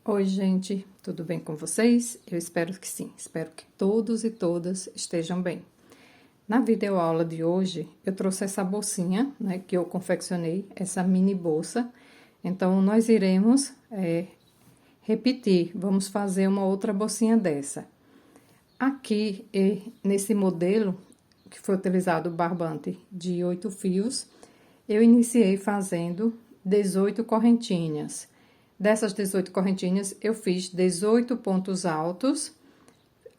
Oi, gente, tudo bem com vocês? Eu espero que sim, espero que todos e todas estejam bem. Na videoaula de hoje, eu trouxe essa bolsinha, né, que eu confeccionei, essa mini bolsa. Então, nós iremos repetir, vamos fazer uma outra bolsinha dessa. Aqui, nesse modelo, que foi utilizado o barbante de 8 fios, eu iniciei fazendo 18 correntinhas. Dessas 18 correntinhas, eu fiz 18 pontos altos,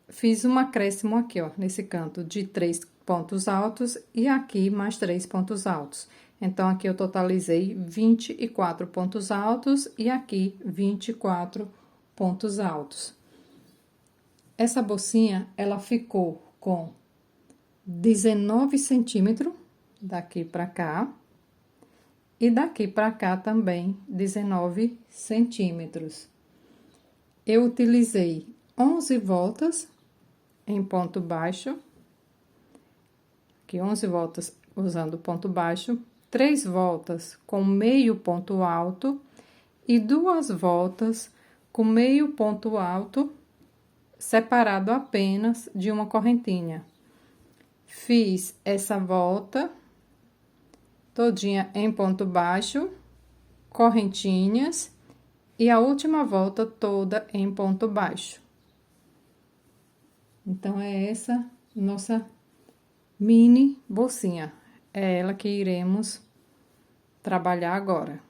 fiz um acréscimo aqui, ó, nesse canto de 3 pontos altos e aqui mais 3 pontos altos. Então, aqui eu totalizei 24 pontos altos e aqui 24 pontos altos. Essa bolsinha, ela ficou com 19 centímetros daqui pra cá. E daqui pra cá também, 19 centímetros. Eu utilizei 11 voltas em ponto baixo. Aqui, 11 voltas usando ponto baixo. 3 voltas com meio ponto alto. E 2 voltas com meio ponto alto, separado apenas de uma correntinha. Fiz essa volta todinha em ponto baixo, correntinhas, e a última volta toda em ponto baixo. Então, é essa nossa mini bolsinha. É ela que iremos trabalhar agora.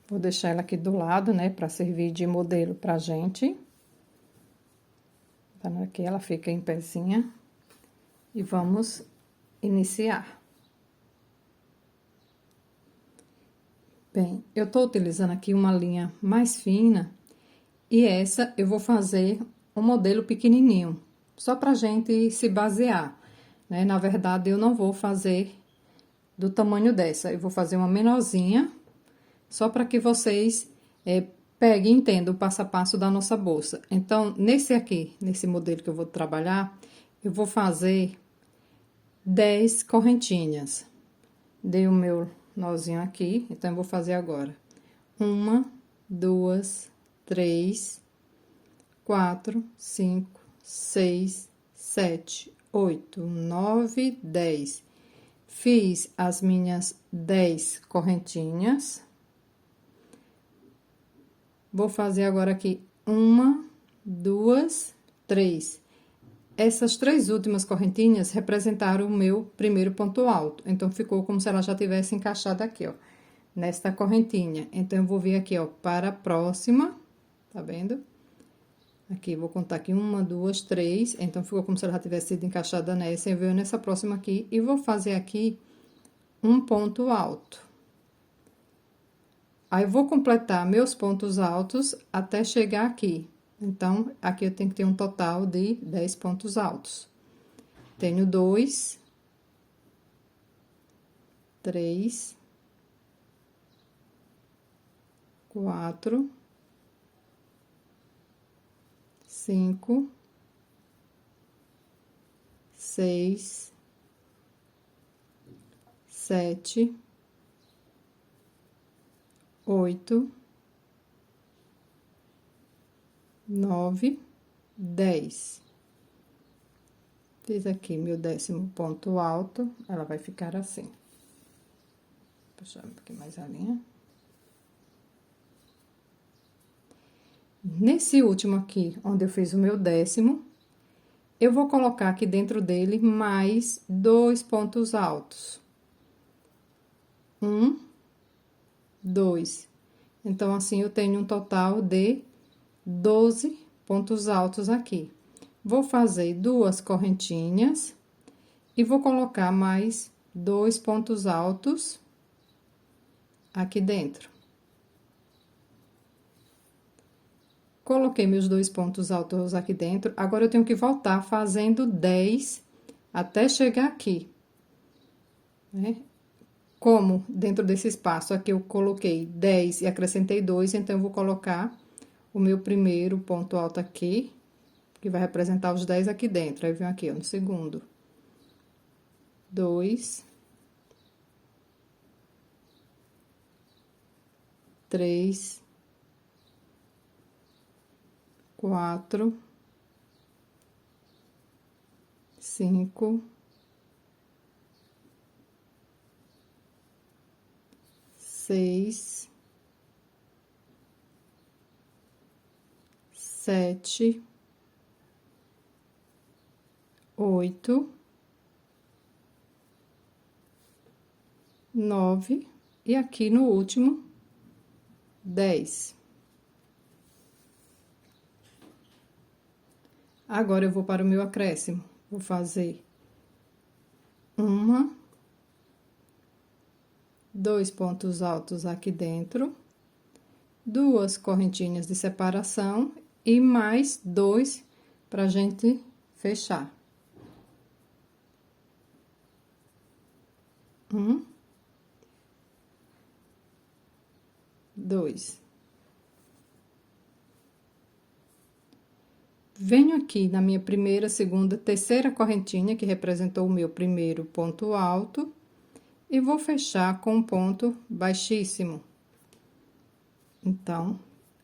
Vou deixar ela aqui do lado, né, para servir de modelo pra gente. Então, aqui ela fica em pezinha. E vamos iniciar. Bem, eu tô utilizando aqui uma linha mais fina, e essa eu vou fazer um modelo pequenininho, só pra gente se basear, né? Na verdade, eu não vou fazer do tamanho dessa, eu vou fazer uma menorzinha, só para que vocês peguem e entendam o passo a passo da nossa bolsa. Então, nesse modelo que eu vou trabalhar, eu vou fazer 10 correntinhas. Dei o meu nozinho aqui, então eu vou fazer agora 1, 2, 3, 4, 5, 6, 7, 8, 9, 10. Fiz as minhas 10 correntinhas. Vou fazer agora aqui 1, 2, 3. Essas 3 últimas correntinhas representaram o meu primeiro ponto alto. Então, ficou como se ela já tivesse encaixado aqui, ó, nesta correntinha. Então, eu vou vir aqui, ó, para a próxima, tá vendo? Aqui, vou contar aqui 1, 2, 3. Então, ficou como se ela já tivesse sido encaixada nessa. Eu venho nessa próxima aqui e vou fazer aqui um ponto alto. Aí, eu vou completar meus pontos altos até chegar aqui. Então, aqui eu tenho que ter um total de 10 pontos altos. Tenho 2, 3, 4, 5, 6, 7, 8, 9, 10. Fiz aqui meu 10º ponto alto, ela vai ficar assim. Puxar um pouquinho mais a linha. Nesse último aqui, onde eu fiz o meu 10º, eu vou colocar aqui dentro dele mais 2 pontos altos. 1, 2. Então, assim, eu tenho um total de 12 pontos altos aqui. Vou fazer 2 correntinhas e vou colocar mais 2 pontos altos aqui dentro. Coloquei meus 2 pontos altos aqui dentro, agora eu tenho que voltar fazendo 10 até chegar aqui, né? Como dentro desse espaço aqui eu coloquei 10 e acrescentei 2, então eu vou colocar o meu primeiro ponto alto aqui, que vai representar os 10 aqui dentro. Aí, venho aqui, ó, no segundo. 2. 3. 4, 5, 6, 7, 8, 9 e aqui no último 10. Agora eu vou para o meu acréscimo. Vou fazer 2 pontos altos aqui dentro, 2 correntinhas de separação e mais 2 pra gente fechar. 1, 2. Venho aqui na minha primeira, segunda, terceira correntinha, que representou o meu primeiro ponto alto, e vou fechar com um ponto baixíssimo. Então,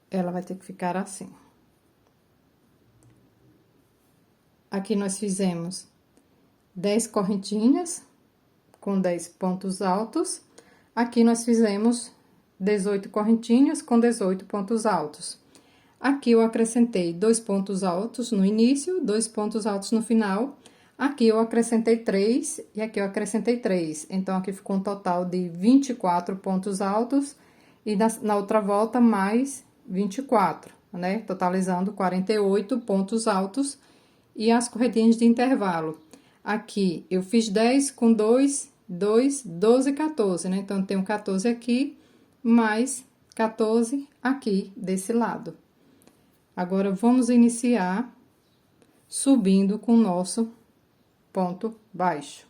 ela vai ter que ficar assim. Aqui nós fizemos 10 correntinhas com 10 pontos altos. Aqui nós fizemos 18 correntinhas com 18 pontos altos. Aqui eu acrescentei 2 pontos altos no início, 2 pontos altos no final. Aqui eu acrescentei 3 e aqui eu acrescentei 3. Então, aqui ficou um total de 24 pontos altos e na outra volta mais 24, né? Totalizando 48 pontos altos e as correntinhas de intervalo. Aqui eu fiz 10 com 2, 2, 12, 14, né? Então, eu tenho 14 aqui, mais 14 aqui desse lado. Agora, vamos iniciar subindo com o nosso ponto baixo.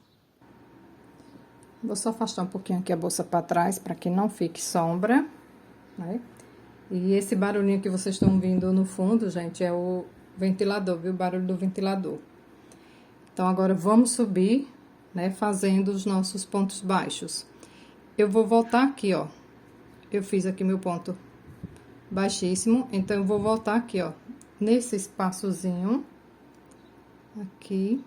Vou só afastar um pouquinho aqui a bolsa para trás, para que não fique sombra, né? E esse barulhinho que vocês estão ouvindo no fundo, gente, é o ventilador, viu? O barulho do ventilador. Então, agora, vamos subir, né? Fazendo os nossos pontos baixos. Eu vou voltar aqui, ó. Eu fiz aqui meu ponto baixíssimo, então, eu vou voltar aqui, ó, nesse espaçozinho, aqui.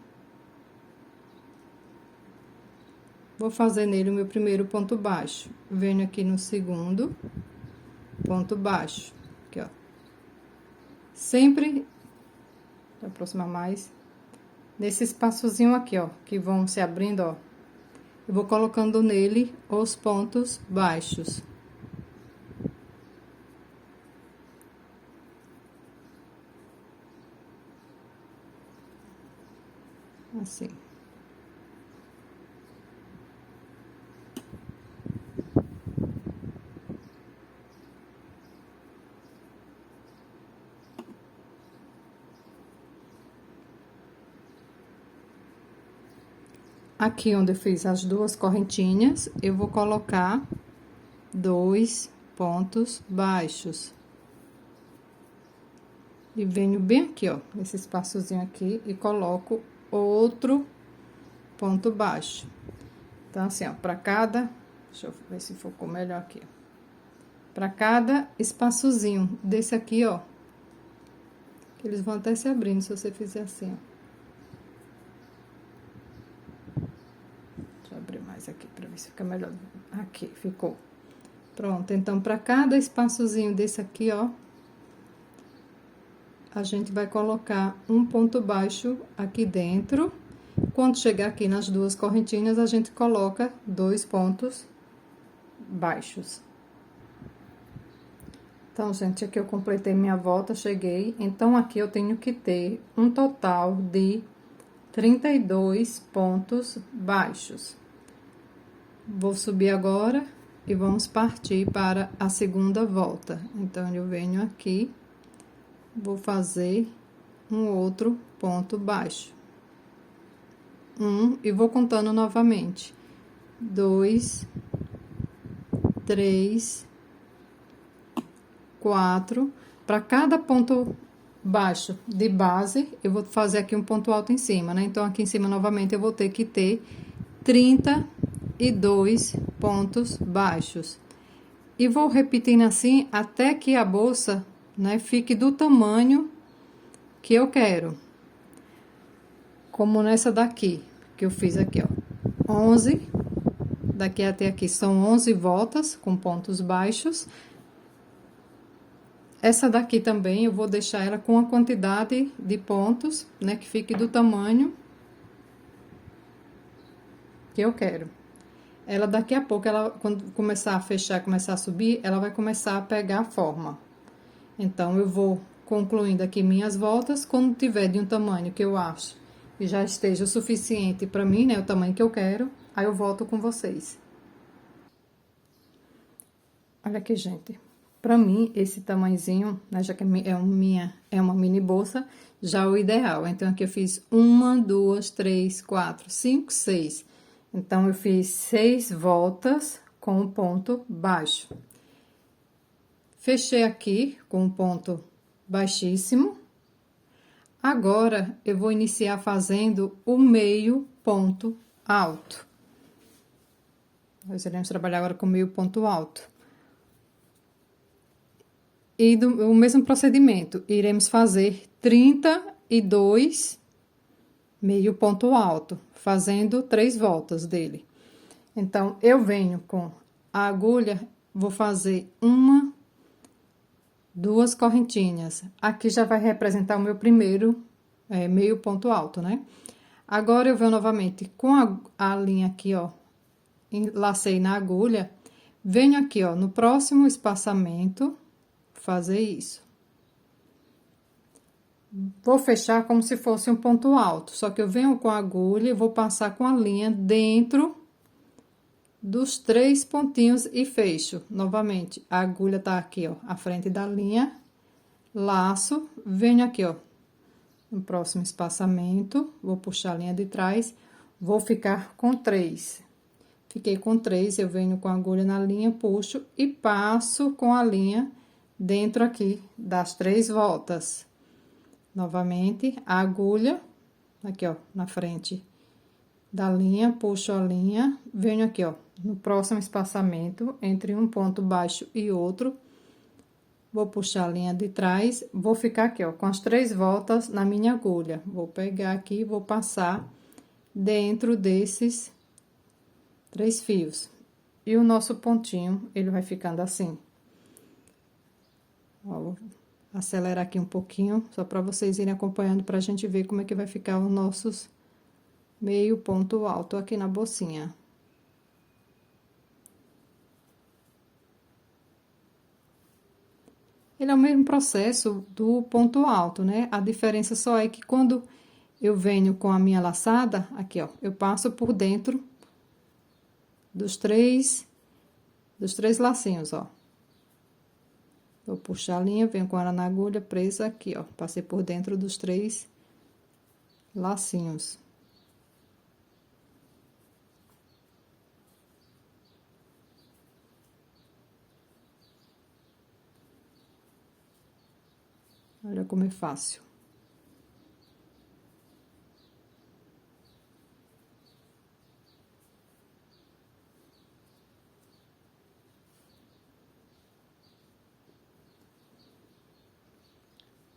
Vou fazer nele o meu primeiro ponto baixo. Venho aqui no segundo ponto baixo, aqui, ó. Sempre, vou aproximar mais, nesse espaçozinho aqui, ó, que vão se abrindo, ó. Eu vou colocando nele os pontos baixos. Assim. Aqui onde eu fiz as 2 correntinhas, eu vou colocar 2 pontos baixos. E venho bem aqui, ó, nesse espaçozinho aqui, e coloco outro ponto baixo. Então, assim, ó, pra cada... Deixa eu ver se focou melhor aqui. Pra cada espaçozinho desse aqui, ó, que eles vão até se abrindo, se você fizer assim, ó. Deixa eu abrir mais aqui, pra ver se fica melhor. Aqui, ficou. Pronto, então, pra cada espaçozinho desse aqui, ó, a gente vai colocar um ponto baixo aqui dentro. Quando chegar aqui nas 2 correntinhas, a gente coloca 2 pontos baixos. Então, gente, aqui eu completei minha volta, cheguei. Então, aqui eu tenho que ter um total de 32 pontos baixos. Vou subir agora e vamos partir para a segunda volta. Então, eu venho aqui, vou fazer um outro ponto baixo. E vou contando novamente. 2, 3, 4. Para cada ponto baixo de base, eu vou fazer aqui um ponto alto em cima, né? Então, aqui em cima, novamente, eu vou ter que ter 32 pontos baixos. E vou repetindo assim, até que a bolsa, né, fique do tamanho que eu quero. Como nessa daqui, que eu fiz aqui, ó. 11, daqui até aqui são 11 voltas com pontos baixos. Essa daqui também eu vou deixar ela com a quantidade de pontos, né, que fique do tamanho que eu quero. Ela daqui a pouco, ela quando começar a fechar, começar a subir, ela vai começar a pegar forma. Então, eu vou concluindo aqui minhas voltas, quando tiver de um tamanho que eu acho que já esteja o suficiente para mim, né, o tamanho que eu quero, aí eu volto com vocês. Olha aqui, gente. Pra mim, esse tamanhozinho, né, já que é uma mini bolsa, já é o ideal. Então, aqui eu fiz 1, 2, 3, 4, 5, 6. Então, eu fiz 6 voltas com um ponto baixo. Fechei aqui com um ponto baixíssimo. Agora, eu vou iniciar fazendo o meio ponto alto. Nós iremos trabalhar agora com meio ponto alto. E o mesmo procedimento, iremos fazer 32 meio ponto alto, fazendo 3 voltas dele. Então, eu venho com a agulha, vou fazer 1, 2 correntinhas. Aqui já vai representar o meu primeiro meio ponto alto, né? Agora, eu venho novamente com a linha aqui, ó, lacei na agulha, venho aqui, ó, no próximo espaçamento, fazer isso. Vou fechar como se fosse um ponto alto, só que eu venho com a agulha e vou passar com a linha dentro dos 3 pontinhos e fecho. Novamente, a agulha tá aqui, ó, à frente da linha, laço, venho aqui, ó, no próximo espaçamento, vou puxar a linha de trás, vou ficar com 3. Fiquei com 3, eu venho com a agulha na linha, puxo e passo com a linha dentro aqui das 3 voltas. Novamente, a agulha, aqui, ó, na frente da linha, puxo a linha, venho aqui, ó, no próximo espaçamento, entre um ponto baixo e outro, vou puxar a linha de trás, vou ficar aqui, ó, com as 3 voltas na minha agulha. Vou pegar aqui e vou passar dentro desses 3 fios. E o nosso pontinho, ele vai ficando assim. Ó, vou acelerar aqui um pouquinho, só para vocês irem acompanhando, pra gente ver como é que vai ficar os nossos meio ponto alto aqui na bolsinha. Ele é o mesmo processo do ponto alto, né? A diferença só é que quando eu venho com a minha laçada, aqui, ó, eu passo por dentro dos três lacinhos, ó. Vou puxar a linha, venho com ela na agulha presa aqui, ó. Passei por dentro dos 3 lacinhos. Olha como é fácil.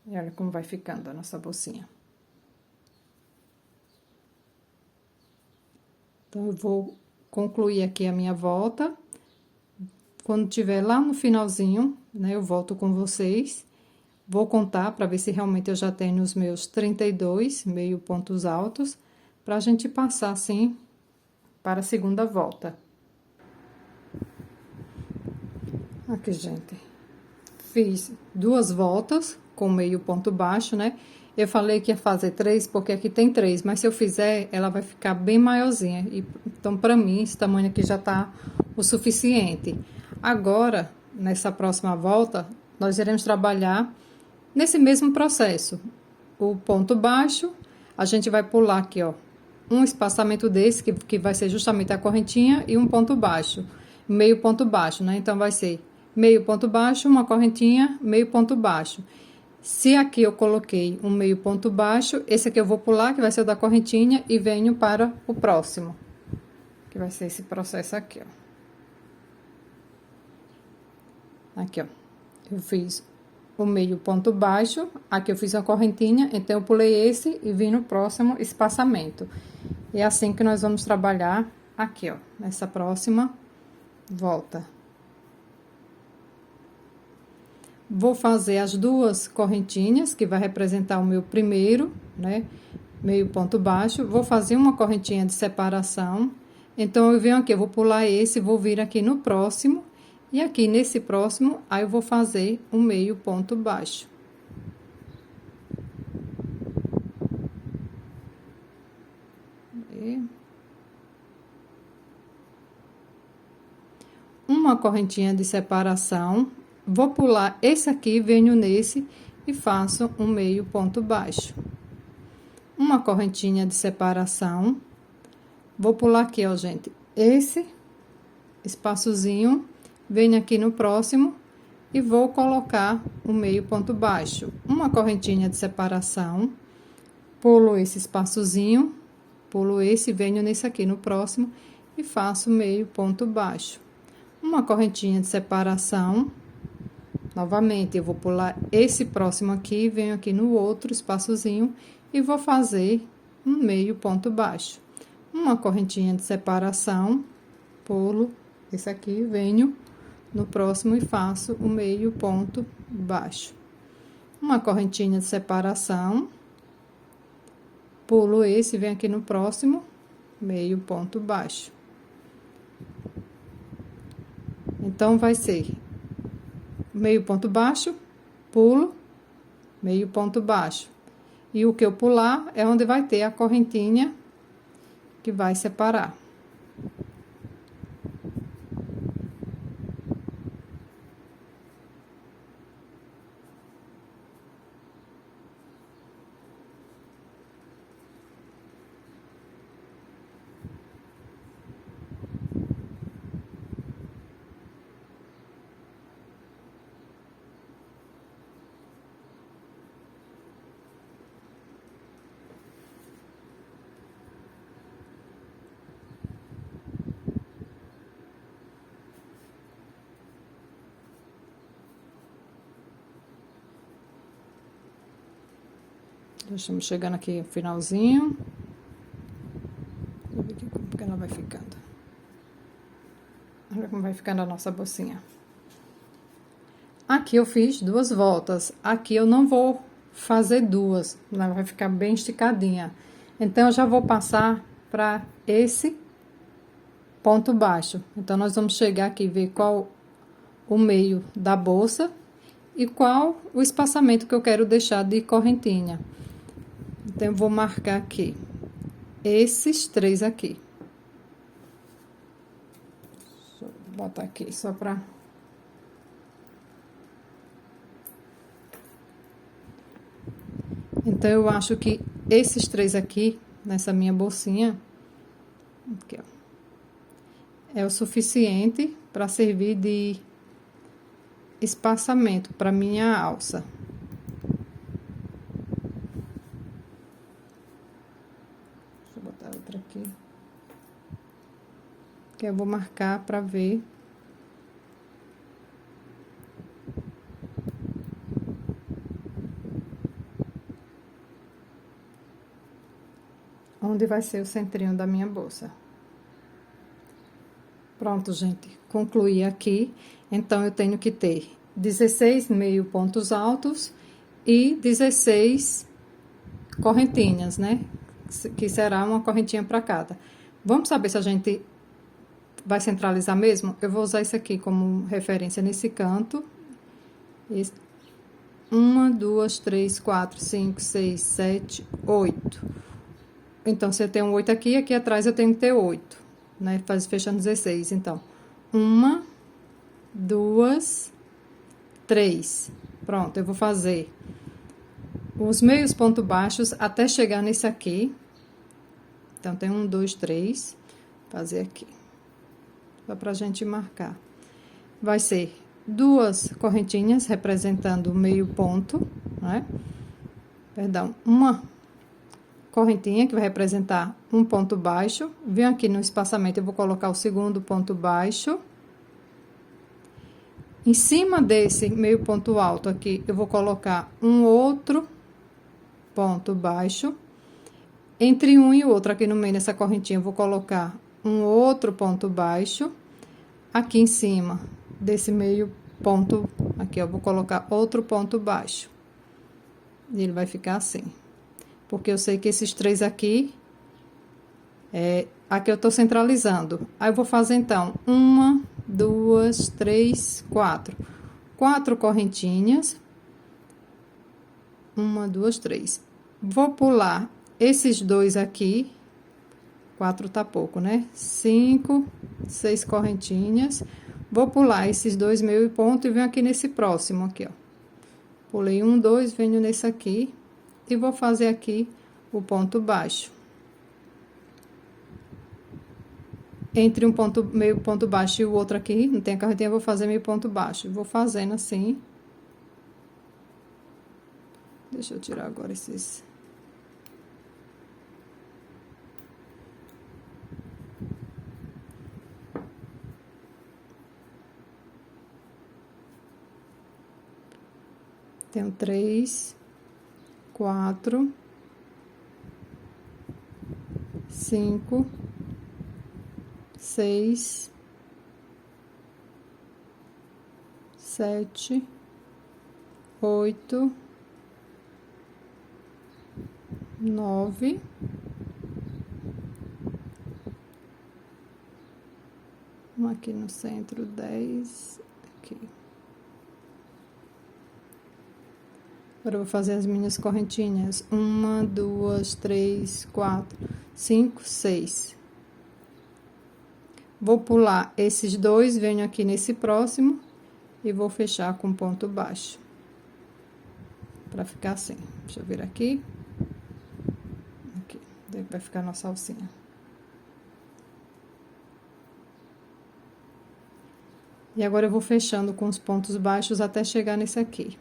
E olha como vai ficando a nossa bolsinha. Então, eu vou concluir aqui a minha volta. Quando tiver lá no finalzinho, né, eu volto com vocês. Vou contar para ver se realmente eu já tenho os meus 32 meio pontos altos, pra gente passar assim para a segunda volta. Aqui, gente. Fiz 2 voltas com meio ponto baixo, né? Eu falei que ia fazer 3, porque aqui tem 3, mas se eu fizer, ela vai ficar bem maiorzinha. Então, pra mim, esse tamanho aqui já tá o suficiente. Agora, nessa próxima volta, nós iremos trabalhar nesse mesmo processo. O ponto baixo, a gente vai pular aqui, ó, um espaçamento desse, que vai ser justamente a correntinha, e um ponto baixo, meio ponto baixo, né? Então, vai ser meio ponto baixo, uma correntinha, meio ponto baixo. Se aqui eu coloquei um meio ponto baixo, esse aqui eu vou pular, que vai ser o da correntinha, e venho para o próximo, que vai ser esse processo aqui, ó. Aqui, ó. Eu fiz o meio ponto baixo. Aqui eu fiz uma correntinha, então eu pulei esse e vim no próximo espaçamento. E é assim que nós vamos trabalhar aqui, ó, nessa próxima volta. Vou fazer as duas correntinhas, que vai representar o meu primeiro, né, meio ponto baixo. Vou fazer uma correntinha de separação. Então, eu venho aqui, eu vou pular esse, vou vir aqui no próximo. E aqui nesse próximo, aí eu vou fazer um meio ponto baixo. Uma correntinha de separação. Vou pular esse aqui, venho nesse e faço um meio ponto baixo. Uma correntinha de separação. Vou pular aqui, ó, gente, esse espaçozinho, venho aqui no próximo e vou colocar o meio ponto baixo. Uma correntinha de separação, pulo esse espaçozinho, pulo esse, venho nesse aqui no próximo e faço meio ponto baixo. Uma correntinha de separação, novamente, eu vou pular esse próximo aqui, venho aqui no outro espaçozinho e vou fazer um meio ponto baixo. Uma correntinha de separação, pulo esse aqui, venho no próximo e faço o meio ponto baixo. Uma correntinha de separação, pulo esse, venho aqui no próximo, meio ponto baixo. Então, vai ser meio ponto baixo, pulo, meio ponto baixo. E o que eu pular é onde vai ter a correntinha que vai separar. Estamos chegando aqui no finalzinho. Vou ver aqui como que ela vai ficando. Olha como vai ficando a nossa bolsinha. Aqui eu fiz duas voltas. Aqui eu não vou fazer duas, ela vai ficar bem esticadinha. Então, eu já vou passar para esse ponto baixo. Então, nós vamos chegar aqui e ver qual o meio da bolsa e qual o espaçamento que eu quero deixar de correntinha. Então, eu vou marcar aqui esses três aqui. Deixa eu botar aqui só pra... Então, eu acho que esses três aqui, nessa minha bolsinha, aqui, ó, é o suficiente para servir de espaçamento para minha alça. Deixa eu botar outra aqui. Que eu vou marcar para ver. Onde vai ser o centrinho da minha bolsa. Pronto, gente, concluí aqui. Então, eu tenho que ter 16 meio pontos altos e 16 correntinhas, né? Que será uma correntinha para cada. Vamos saber se a gente vai centralizar mesmo? Eu vou usar isso aqui como referência nesse canto. 1, 2, 3, 4, 5, 6, 7, 8. Então, se eu tenho 8 aqui, aqui atrás eu tenho que ter 8, né? Fechando 16, então. 1, 2, 3. Pronto, eu vou fazer os meios pontos baixos até chegar nesse aqui. Então, tem 1, 2, 3. Fazer aqui. Só pra gente marcar. Vai ser 2 correntinhas representando o meio ponto, né? Perdão, uma correntinha que vai representar um ponto baixo. Venho aqui no espaçamento, eu vou colocar o segundo ponto baixo. Em cima desse meio ponto alto aqui, eu vou colocar um outro ponto baixo. Entre um e o outro, aqui no meio dessa correntinha, eu vou colocar um outro ponto baixo. Aqui em cima desse meio ponto, aqui eu vou colocar outro ponto baixo. E ele vai ficar assim. Porque eu sei que esses três aqui, aqui eu tô centralizando. Aí eu vou fazer, então, uma, duas, três, quatro. Quatro correntinhas. Uma, duas, três. Vou pular esses dois aqui. Quatro tá pouco, né? 5, 6 correntinhas. Vou pular esses dois meio ponto e venho aqui nesse próximo aqui, ó. Pulei um, dois, venho nesse aqui e vou fazer aqui o ponto baixo. Entre um ponto, meio ponto baixo e o outro aqui, não tem a correntinha, eu vou fazer meio ponto baixo. Vou fazendo assim. Deixa eu tirar agora esses... Tenho 3, 4, 5, 6, 7, 8, 9, um aqui no centro, 10, aqui. Agora, eu vou fazer as minhas correntinhas. 1, 2, 3, 4, 5, 6. Vou pular esses dois, venho aqui nesse próximo e vou fechar com ponto baixo. Pra ficar assim. Deixa eu vir aqui. Aqui. Daí vai ficar a nossa alcinha. E agora, eu vou fechando com os pontos baixos até chegar nesse aqui.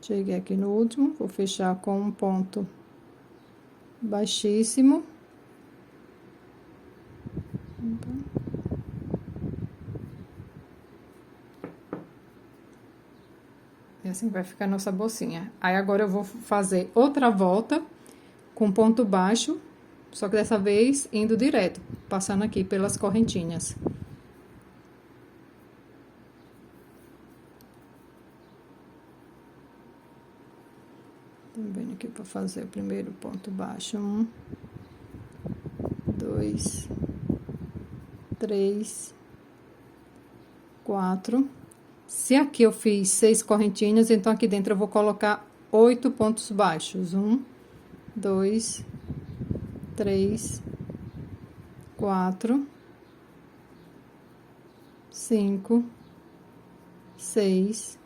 Cheguei aqui no último, vou fechar com um ponto baixíssimo. E assim vai ficar a nossa bolsinha. Aí, agora eu vou fazer outra volta com ponto baixo, só que dessa vez indo direto, passando aqui pelas correntinhas. Também aqui para fazer o primeiro ponto baixo. 1, 2, 3, 4. Se aqui eu fiz 6 correntinhas, então aqui dentro eu vou colocar 8 pontos baixos. 1, 2, 3, 4, 5, 6,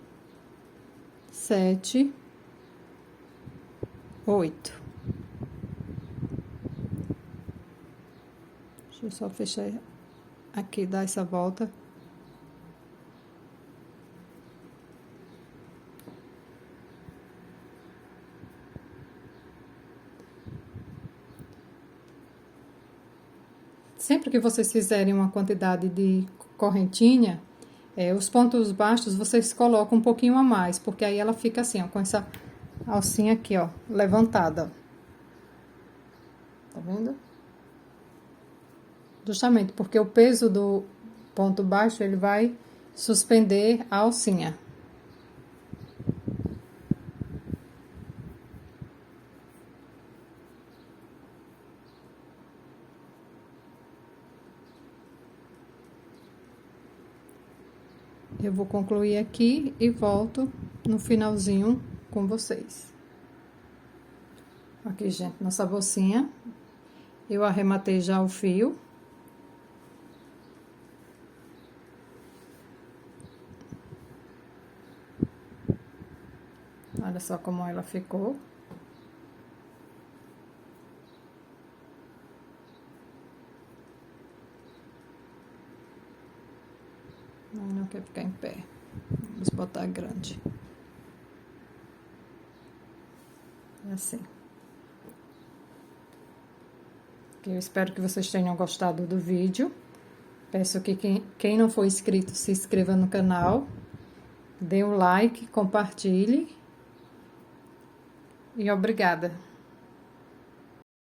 7, 8. Deixa eu só fechar aqui, dar essa volta. Sempre que vocês fizerem uma quantidade de correntinha, os pontos baixos vocês colocam um pouquinho a mais, porque aí ela fica assim, ó, com essa alcinha aqui, ó, levantada. Tá vendo? Justamente porque o peso do ponto baixo, ele vai suspender a alcinha. Eu vou concluir aqui e volto no finalzinho com vocês. Aqui, gente, nossa bolsinha. Eu arrematei já o fio. Olha só como ela ficou. Não quer ficar em pé. Vamos botar grande. Assim. Eu espero que vocês tenham gostado do vídeo. Peço que quem não for inscrito se inscreva no canal, dê um like, compartilhe e obrigada.